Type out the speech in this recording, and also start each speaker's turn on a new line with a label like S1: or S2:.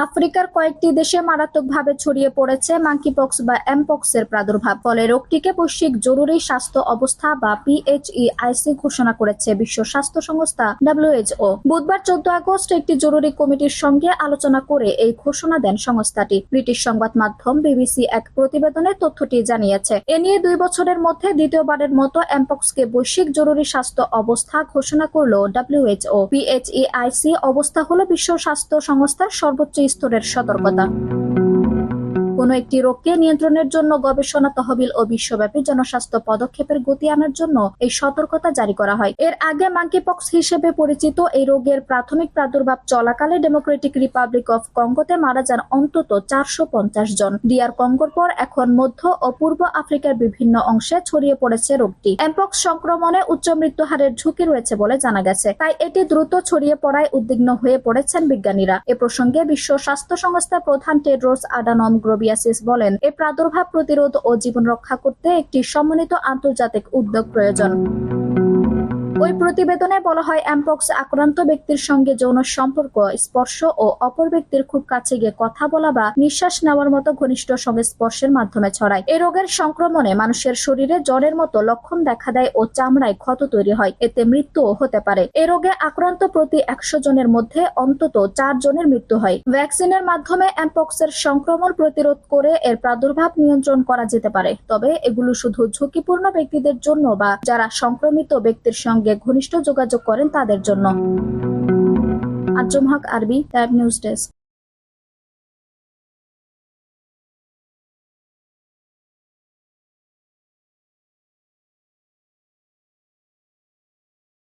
S1: আফ্রিকার কয়েকটি দেশে মারাত্মকভাবে ছড়িয়ে পড়েছে মাঙ্কিপক্স বা এমপক্স এর প্রাদুর্ভাব। ফলে রোগটিকে বৈশ্বিক জরুরি স্বাস্থ্য অবস্থা বা PHEIC ঘোষণা করেছে বিশ্ব স্বাস্থ্য সংস্থা WHO। বুধবার 14 আগস্ট একটি জরুরি কমিটির সঙ্গে আলোচনা করে এই ঘোষণা দেন সংস্থাটি। ব্রিটিশ সংবাদ মাধ্যম BBC এক প্রতিবেদনে তথ্যটি জানিয়েছে। এ নিয়ে 2 বছরের মধ্যে দ্বিতীয়বারের মতো এমপক্সকে বৈশ্বিক জরুরি স্বাস্থ্য অবস্থা ঘোষণা করল WHO। PHEIC অবস্থা হলো বিশ্ব স্বাস্থ্য সংস্থার সর্বোচ্চ স্তরের সতর্কতা। কোনো একটি রোগকে নিয়ন্ত্রণের জন্য গবেষণা তহবিল ও বিশ্বব্যাপী জনস্বাস্থ্য পদক্ষেপের গতি আনার জন্য এই সতর্কতা জারি করা হয়। এর আগে মাঙ্কিপক্স হিসেবে পরিচিত এই রোগের প্রাথমিক প্রাদুর্ভাব চলাকালে ডেমোক্রেটিক রিপাবলিক অফ কঙ্গোতে মারা যান অন্তত 450 জন। DR কঙ্গোর পর এখন মধ্য ও পূর্ব আফ্রিকার বিভিন্ন অংশে ছড়িয়ে পড়েছে রোগটি। এমপক্স সংক্রমণে উচ্চ মৃত্যুহারের ঝুঁকি রয়েছে বলে জানা গেছে, তাই এটি দ্রুত ছড়িয়ে পড়ায় উদ্বিগ্ন হয়ে পড়েছেন বিজ্ঞানীরা। এ প্রসঙ্গে বিশ্ব স্বাস্থ্য সংস্থার প্রধান টেড্রোস আডানম গ্রেবিয়াসিস বলেন, এই প্রাদুর্ভাব প্রতিরোধ ও জীবন রক্ষা করতে একটি সমন্বিত আন্তর্জাতিক উদ্যোগ প্রয়োজন। ওই প্রতিবেদনে বলা হয়, এমপক্স আক্রান্ত ব্যক্তির সঙ্গে যৌন সম্পর্ক, স্পর্শ ও অপর ব্যক্তির খুব কাছে গিয়ে কথা বলা বা নিঃশ্বাস নেওয়ার মতো ঘনিষ্ঠ সংস্পর্শের মাধ্যমে ছড়ায়। এই রোগের সংক্রমণে মানুষের শরীরে জ্বরের মতো লক্ষণ দেখা দেয় ও চামড়ায় ক্ষত তৈরি হয়, এতে মৃত্যুও হতে পারে। এই রোগে আক্রান্ত প্রতি 100 জনের মধ্যে অন্তত 4 জনের মৃত্যু হয়। ভ্যাকসিনের মাধ্যমে এমপক্সের সংক্রমণ প্রতিরোধ করে এর প্রাদুর্ভাব নিয়ন্ত্রণ করা যেতে পারে, তবে এগুলো শুধু ঝুঁকিপূর্ণ ব্যক্তিদের জন্য বা যারা সংক্রমিত ব্যক্তির সঙ্গে ঘনিষ্ঠ যোগাযোগ করেন তাদের জন্য। আরজুম হক, আরবি, টাইম নিউজ ডেস্ক।